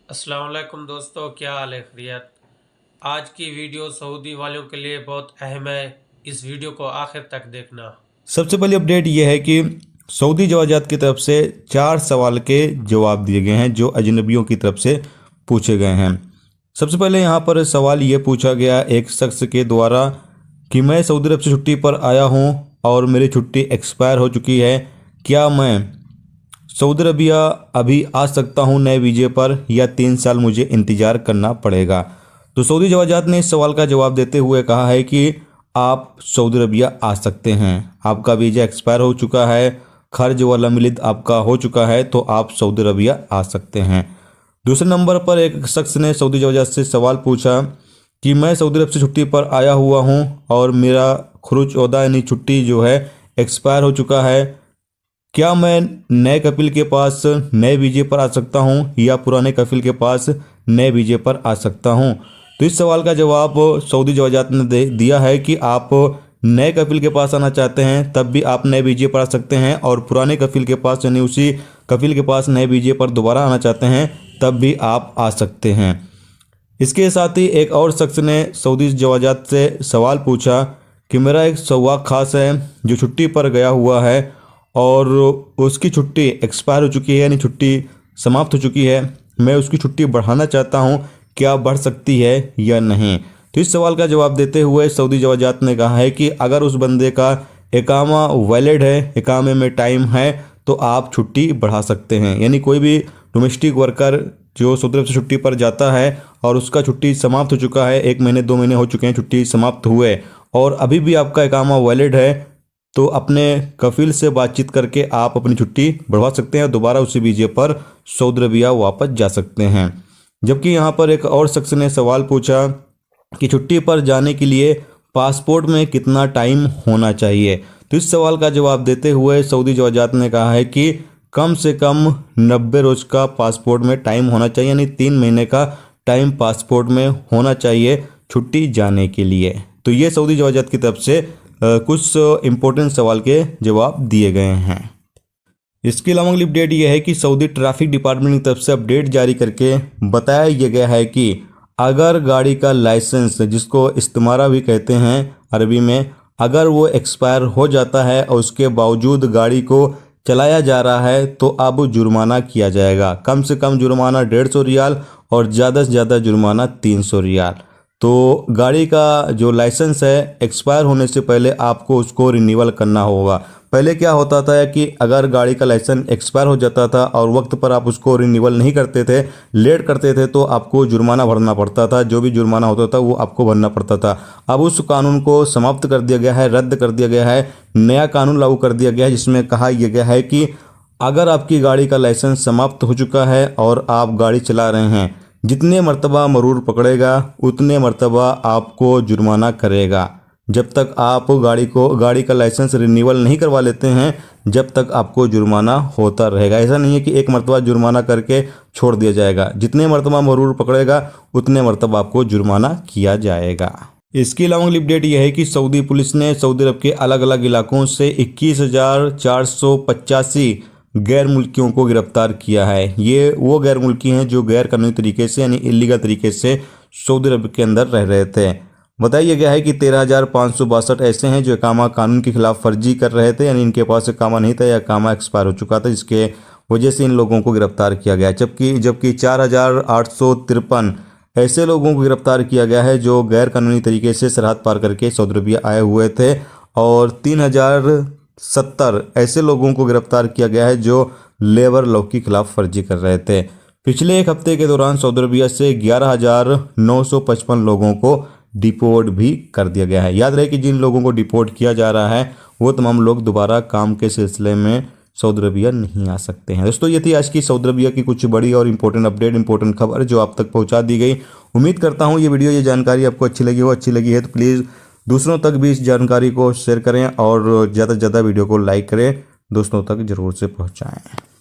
अस्सलाम वालेकुम दोस्तों, क्या हाल है? खैरियत। आज की वीडियो सऊदी वालों के लिए बहुत अहम है। इस वीडियो को आखिर तक देखना। सबसे पहली अपडेट यह है कि सऊदी जवाजात की तरफ से 4 सवाल के जवाब दिए गए हैं जो अजनबियों की तरफ से पूछे गए हैं। सबसे पहले यहाँ पर सवाल ये पूछा गया एक शख्स के द्वारा कि मैं सऊदी अरब से छुट्टी पर आया हूँ और मेरी छुट्टी एक्सपायर हो चुकी है, क्या मैं सऊदी अरबिया अभी आ सकता हूँ नए वीज़े पर या 3 साल मुझे इंतज़ार करना पड़ेगा। तो सऊदी जवाजात ने इस सवाल का जवाब देते हुए कहा है कि आप सऊदी अरबिया आ सकते हैं। आपका वीज़ा एक्सपायर हो चुका है, खर्च वाला मिलिद आपका हो चुका है, तो आप सऊदी अरबिया आ सकते हैं। दूसरे नंबर पर एक शख्स ने सऊदी जवाजात से सवाल पूछा कि मैं सऊदी अरब से छुट्टी पर आया हुआ हूँ और मेरा खुरूज ओदा यानी छुट्टी जो है एक्सपायर हो चुका है, क्या मैं नए कफिल के पास नए वीज़े पर आ सकता हूं या पुराने कफिल के पास नए वीज़े पर आ सकता हूं। तो इस सवाल का जवाब सऊदी जवाजात ने दिया है कि आप नए कफिल के पास आना चाहते हैं तब भी आप नए वीज़े पर आ सकते हैं, और पुराने कफिल के पास यानी उसी कफिल के पास नए वीज़े पर दोबारा आना चाहते हैं तब भी आप आ सकते हैं। इसके साथ ही एक और शख्स ने सऊदी जवाजात से सवाल पूछा कि मेरा एक सवाक खास है जो छुट्टी पर गया हुआ है और उसकी छुट्टी एक्सपायर हो चुकी है यानी छुट्टी समाप्त हो चुकी है, मैं उसकी छुट्टी बढ़ाना चाहता हूं, क्या बढ़ सकती है या नहीं। तो इस सवाल का जवाब देते हुए सऊदी जवाजात ने कहा है कि अगर उस बंदे का इकामा वैलिड है, इकामे में टाइम है, तो आप छुट्टी बढ़ा सकते हैं। यानी कोई भी डोमेस्टिक वर्कर जो सऊदी अरब से छुट्टी पर जाता है और उसका छुट्टी समाप्त हो चुका है, 1 महीने 2 महीने हो चुके हैं छुट्टी समाप्त हुए, और अभी भी आपका इकामा वैलिड है, तो अपने कफिल से बातचीत करके आप अपनी छुट्टी बढ़वा सकते हैं और दोबारा उसी वीज़े पर सऊदी अरबिया वापस जा सकते हैं। जबकि यहाँ पर एक और शख्स ने सवाल पूछा कि छुट्टी पर जाने के लिए पासपोर्ट में कितना टाइम होना चाहिए। तो इस सवाल का जवाब देते हुए सऊदी जवाजात ने कहा है कि कम से कम 90 रोज़ का पासपोर्ट में टाइम होना चाहिए, यानी 3 महीने का टाइम पासपोर्ट में होना चाहिए छुट्टी जाने के लिए। तो ये सऊदी जवाजात की तरफ से कुछ इम्पोर्टेंट सवाल के जवाब दिए गए हैं। इसके अलावा अगली अपडेट यह है कि सऊदी ट्रैफिक डिपार्टमेंट की तरफ से अपडेट जारी करके बताया यह गया है कि अगर गाड़ी का लाइसेंस, जिसको इस्तिमारा भी कहते हैं अरबी में, अगर वो एक्सपायर हो जाता है और उसके बावजूद गाड़ी को चलाया जा रहा है तो अब जुर्माना किया जाएगा। कम से कम जुर्माना 150 रियाल और ज़्यादा से ज़्यादा जुर्माना 300 रियाल। तो गाड़ी का जो लाइसेंस है एक्सपायर होने से पहले आपको उसको रिन्यूअल करना होगा। पहले क्या होता था कि अगर गाड़ी का लाइसेंस एक्सपायर हो जाता था और वक्त पर आप उसको रिन्यूअल नहीं करते थे, लेट करते थे, तो आपको जुर्माना भरना पड़ता था। जो भी जुर्माना होता था वो आपको भरना पड़ता था। अब उस कानून को समाप्त कर दिया गया है, रद्द कर दिया गया है, नया कानून लागू कर दिया गया है जिसमें कहा यह गया है कि अगर आपकी गाड़ी का लाइसेंस समाप्त हो चुका है और आप गाड़ी चला रहे हैं, जितने मर्तबा मरूर पकड़ेगा उतने मर्तबा आपको जुर्माना करेगा। जब तक आप गाड़ी का लाइसेंस रिन्यूअल नहीं करवा लेते हैं, जब तक आपको जुर्माना होता रहेगा। ऐसा नहीं है कि एक मर्तबा जुर्माना करके छोड़ दिया जाएगा। जितने मर्तबा मरूर पकड़ेगा उतने मर्तबा आपको जुर्माना किया जाएगा। इसके अलावा अगली अपडेट यह है कि सऊदी पुलिस ने सऊदी अरब के अलग अलग इलाकों से 21,485 गैर मुल्कियों को गिरफ्तार किया है। ये वो गैर मुल्की हैं जो गैर कानूनी तरीके से यानी इलीगल तरीके से सऊदी अरब के अंदर रह रहे थे। बताया गया है कि 13,562 ऐसे हैं जो इकामा कानून के खिलाफ फर्जी कर रहे थे, यानी इनके पास इकामा नहीं था या इकामा एक्सपायर हो चुका था, जिसके वजह से इन लोगों को गिरफ्तार किया गया। जबकि 4,853 ऐसे लोगों को गिरफ्तार किया गया है जो गैर कानूनी तरीके से सरहद पार करके सऊदी अरबिया आए हुए थे, और 3,070 ऐसे लोगों को गिरफ्तार किया गया है जो लेबर लॉ के खिलाफ फर्जी कर रहे थे। पिछले एक हफ्ते के दौरान सऊदी अरबिया से 11,955 लोगों को डिपोर्ट भी कर दिया गया है। याद रहे कि जिन लोगों को डिपोर्ट किया जा रहा है वो तमाम लोग दोबारा काम के सिलसिले में सऊदी अरबिया नहीं आ सकते हैं। दोस्तों, ये थी आज की सऊदी अरबिया की कुछ बड़ी और इंपॉर्टेंट अपडेट, इंपॉर्टेंट खबर जो आप तक पहुंचा दी गई। उम्मीद करता हूं ये जानकारी आपको अच्छी लगी हो। अच्छी लगी है तो प्लीज़ दूसरों तक भी इस जानकारी को शेयर करें और ज़्यादा से ज़्यादा वीडियो को लाइक करें, दोस्तों तक ज़रूर से पहुँचाएँ।